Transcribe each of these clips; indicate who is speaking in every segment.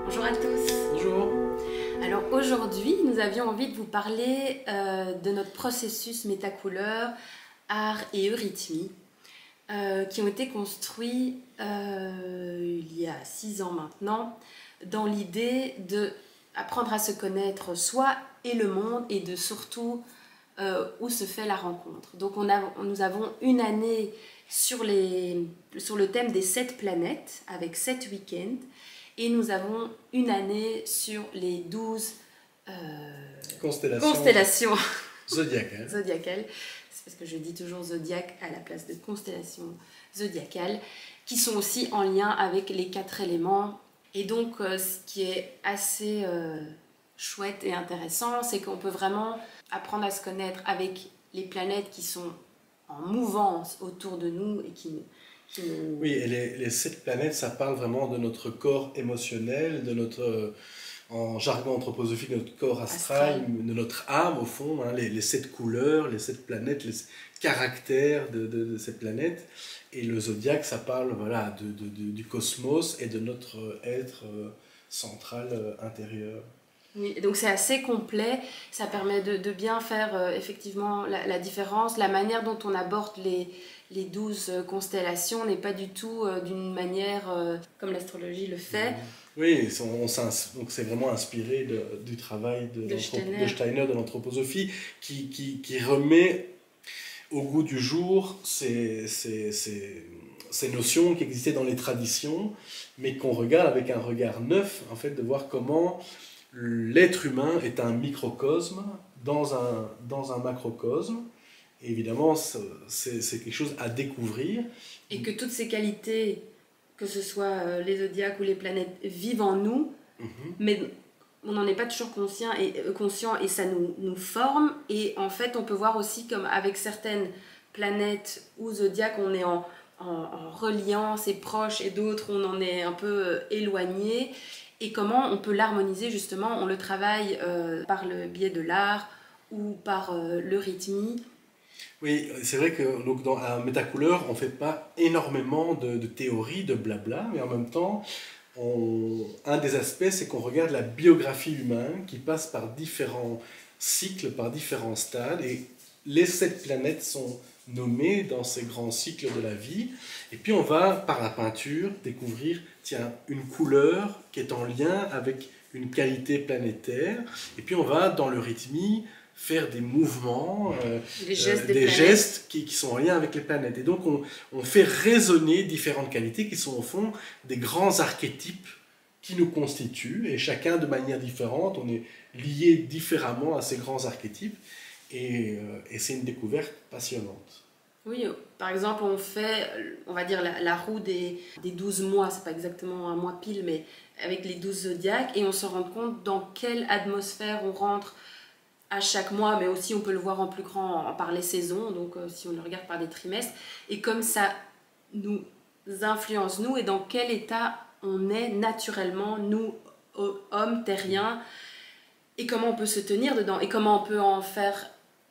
Speaker 1: Bonjour à tous.
Speaker 2: Bonjour.
Speaker 1: Alors aujourd'hui, nous avions envie de vous parler de notre processus métacouleur, art et eurythmie qui ont été construits il y a 6 ans maintenant dans l'idée d'apprendre à se connaître soi et le monde et de surtout où se fait la rencontre. Donc nous avons une année sur le thème des 7 planètes avec 7 week-ends. Et nous avons une année sur les 12 constellations
Speaker 2: zodiacales.
Speaker 1: C'est parce que je dis toujours zodiaque à la place de constellation zodiacale, qui sont aussi en lien avec les 4 éléments. Et donc, ce qui est assez chouette et intéressant, c'est qu'on peut vraiment apprendre à se connaître avec les planètes qui sont en mouvance autour de nous et qui nous...
Speaker 2: Oui, et les 7 planètes, ça parle vraiment de notre corps émotionnel, de notre, en jargon anthroposophique, de notre corps astral, de notre âme au fond, hein, les 7 couleurs, les 7 planètes, les caractères de ces planètes. Et le zodiaque, ça parle voilà, du cosmos et de notre être central intérieur.
Speaker 1: Oui, donc c'est assez complet, ça permet de bien faire effectivement la différence. La manière dont on aborde les 12 constellations n'est pas du tout d'une manière comme l'astrologie le fait.
Speaker 2: Oui, donc c'est vraiment inspiré du travail de Steiner, de l'anthroposophie, qui remet au goût du jour ces notions qui existaient dans les traditions, mais qu'on regarde avec un regard neuf, en fait, de voir comment l'être humain est un microcosme dans un macrocosme. Et évidemment, c'est quelque chose à découvrir.
Speaker 1: Et que toutes ces qualités, que ce soit les zodiaques ou les planètes, vivent en nous, mais on n'en est pas toujours conscient et ça nous forme. Et en fait, on peut voir aussi comme avec certaines planètes ou zodiaques, on est en reliant, c'est proche, et d'autres, on en est un peu éloigné. Et comment on peut l'harmoniser justement, on le travaille par le biais de l'art ou par l'eurythmie.
Speaker 2: Oui, c'est vrai que donc dans un métacouleur, on ne fait pas énormément de théories, de blabla, mais en même temps, un des aspects, c'est qu'on regarde la biographie humaine qui passe par différents cycles, par différents stades, et les 7 planètes sont nommées dans ces grands cycles de la vie. Et puis on va, par la peinture, découvrir une couleur qui est en lien avec une qualité planétaire. Et puis on va, dans l'eurythmie, faire des mouvements, des gestes qui sont en lien avec les planètes. Et donc on fait résonner différentes qualités qui sont au fond des grands archétypes qui nous constituent, et chacun de manière différente, on est lié différemment à ces grands archétypes, et c'est une découverte passionnante.
Speaker 1: Oui, par exemple, on fait, on va dire, la roue des 12 mois, c'est pas exactement un mois pile, mais avec les 12 zodiaques, et on se rend compte dans quelle atmosphère on rentre à chaque mois, mais aussi on peut le voir en plus grand par les saisons, donc si on le regarde par des trimestres, et comme ça nous influence, nous, et dans quel état on est naturellement, nous, hommes terriens, et comment on peut se tenir dedans, et comment on peut en faire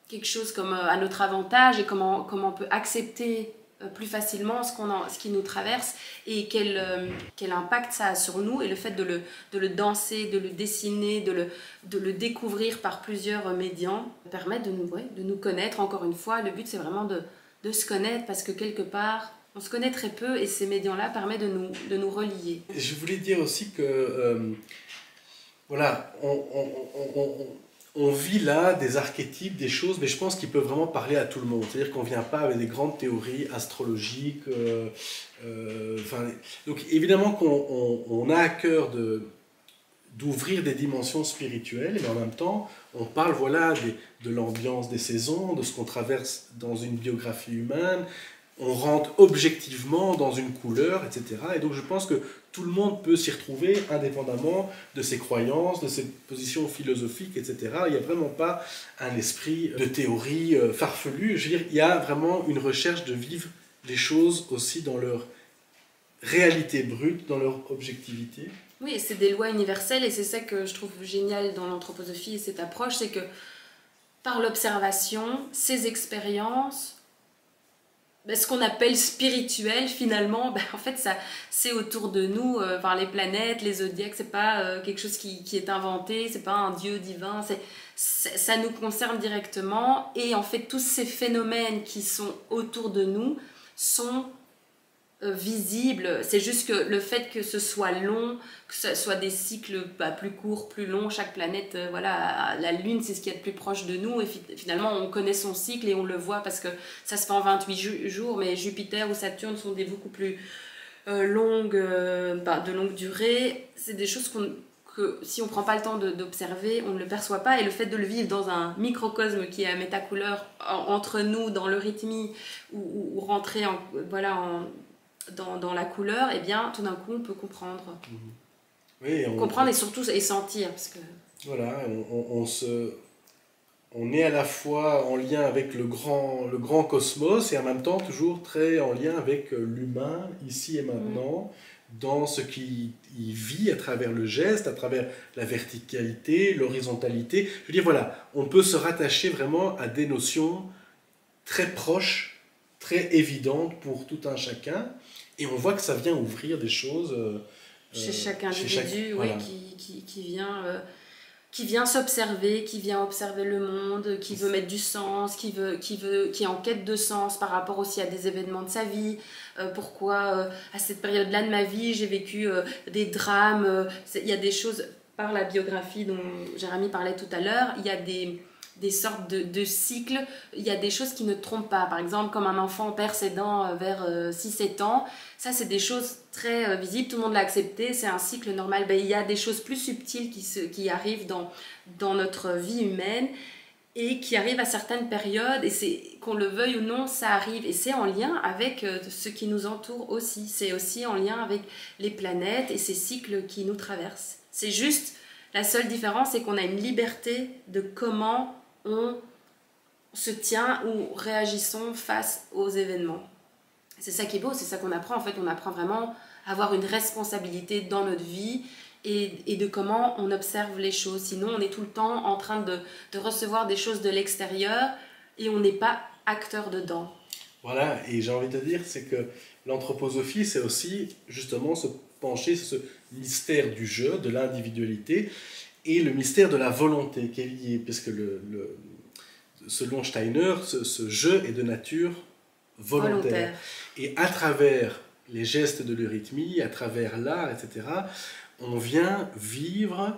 Speaker 1: quelque chose comme à notre avantage, et comment on peut accepter plus facilement ce qui nous traverse, et quel impact ça a sur nous, et le fait de le danser, de le dessiner, de le découvrir par plusieurs médiums, permet de nous connaître. Encore une fois, le but c'est vraiment de se connaître, parce que quelque part on se connaît très peu, et ces médiums-là permettent de nous relier.
Speaker 2: Je voulais dire aussi que voilà, on vit là des archétypes, des choses, mais je pense qu'ils peuvent vraiment parler à tout le monde. C'est-à-dire qu'on ne vient pas avec des grandes théories astrologiques. Donc évidemment qu'on a à cœur d'ouvrir des dimensions spirituelles, mais en même temps, on parle voilà, de l'ambiance des saisons, de ce qu'on traverse dans une biographie humaine. On rentre objectivement dans une couleur, etc. Et donc je pense que tout le monde peut s'y retrouver indépendamment de ses croyances, de ses positions philosophiques, etc. Il n'y a vraiment pas un esprit de théorie farfelue. Je veux dire, il y a vraiment une recherche de vivre les choses aussi dans leur réalité brute, dans leur objectivité.
Speaker 1: Oui, c'est des lois universelles, et c'est ça que je trouve génial dans l'anthroposophie et cette approche, c'est que par l'observation, ces expériences ce qu'on appelle spirituel finalement, en fait c'est autour de nous, les planètes, les zodiaques, c'est pas quelque chose qui est inventé, c'est pas un dieu divin, ça nous concerne directement, et en fait tous ces phénomènes qui sont autour de nous sont visibles. C'est juste que le fait que ce soit long, que ce soit des cycles plus courts, plus longs, chaque planète, la Lune c'est ce qui est le plus proche de nous, et finalement on connaît son cycle et on le voit parce que ça se fait en 28 jours, mais Jupiter ou Saturne sont des beaucoup plus longues, de longue durée. C'est des choses que si on ne prend pas le temps d'observer, on ne le perçoit pas, et le fait de le vivre dans un microcosme qui est à métacouleur entre nous, dans l'eurythmie, ou rentrer dans la couleur, et bien tout d'un coup on peut comprendre.
Speaker 2: Oui,
Speaker 1: comprendre et surtout et sentir. Parce que...
Speaker 2: Voilà, on est à la fois en lien avec le grand cosmos, et en même temps toujours très en lien avec l'humain, ici et maintenant, dans ce qu'il vit à travers le geste, à travers la verticalité, l'horizontalité. Je veux dire, voilà, on peut se rattacher vraiment à des notions très proches, très évidentes pour tout un chacun, et on voit que ça vient ouvrir des choses
Speaker 1: chez chaque individu, voilà. Qui vient s'observer, qui vient observer le monde, qui veut mettre du sens, qui est en quête de sens par rapport aussi à des événements de sa vie. Pourquoi à cette période-là de ma vie j'ai vécu des drames. Il y a des choses par la biographie dont Jérémy parlait tout à l'heure, il y a des sortes de cycles, il y a des choses qui ne trompent pas. Par exemple, comme un enfant perd ses dents vers 6-7 ans, ça c'est des choses très visibles, tout le monde l'a accepté, c'est un cycle normal. Il y a des choses plus subtiles qui arrivent dans notre vie humaine et qui arrivent à certaines périodes, et c'est qu'on le veuille ou non, ça arrive, et c'est en lien avec ce qui nous entoure aussi. C'est aussi en lien avec les planètes et ces cycles qui nous traversent. C'est juste, la seule différence, c'est qu'on a une liberté de comment on se tient ou réagissons face aux événements. C'est ça qui est beau, c'est ça qu'on apprend. En fait, on apprend vraiment à avoir une responsabilité dans notre vie et de comment on observe les choses. Sinon, on est tout le temps en train de recevoir des choses de l'extérieur et on n'est pas acteur dedans.
Speaker 2: Voilà, et j'ai envie de te dire, c'est que l'anthroposophie, c'est aussi justement se pencher sur ce mystère du jeu, de l'individualité, et le mystère de la volonté qui est lié, puisque selon Steiner, ce jeu est de nature volontaire. Et à travers les gestes de l'eurythmie, à travers l'art, etc., on vient vivre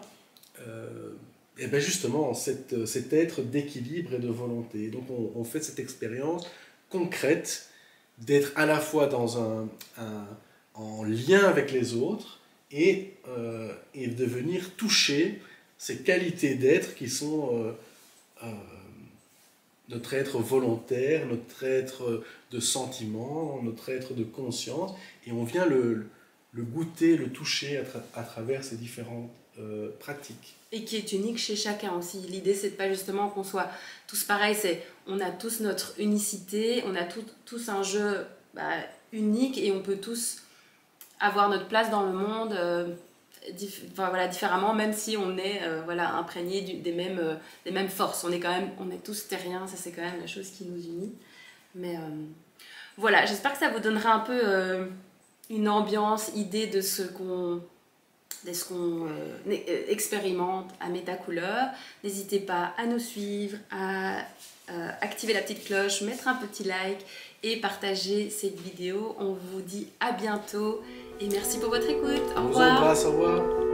Speaker 2: justement cet être d'équilibre et de volonté. Donc on fait cette expérience concrète d'être à la fois en lien avec les autres et de venir toucher ces qualités d'être qui sont notre être volontaire, notre être de sentiment, notre être de conscience, et on vient le goûter, le toucher à travers ces différentes pratiques.
Speaker 1: Et qui est unique chez chacun aussi. L'idée, c'est pas justement qu'on soit tous pareils, on a tous notre unicité, on a tous un jeu unique, et on peut tous avoir notre place dans le monde différemment, même si on est imprégné des mêmes forces. On est tous terriens, ça c'est quand même la chose qui nous unit. Mais voilà, j'espère que ça vous donnera un peu une ambiance, idée de ce qu'on expérimente à Métacouleur. N'hésitez pas à nous suivre, à activer la petite cloche, mettre un petit like et partager cette vidéo. On vous dit à bientôt et merci pour votre écoute. Au revoir.
Speaker 2: On vous embrasse, au revoir.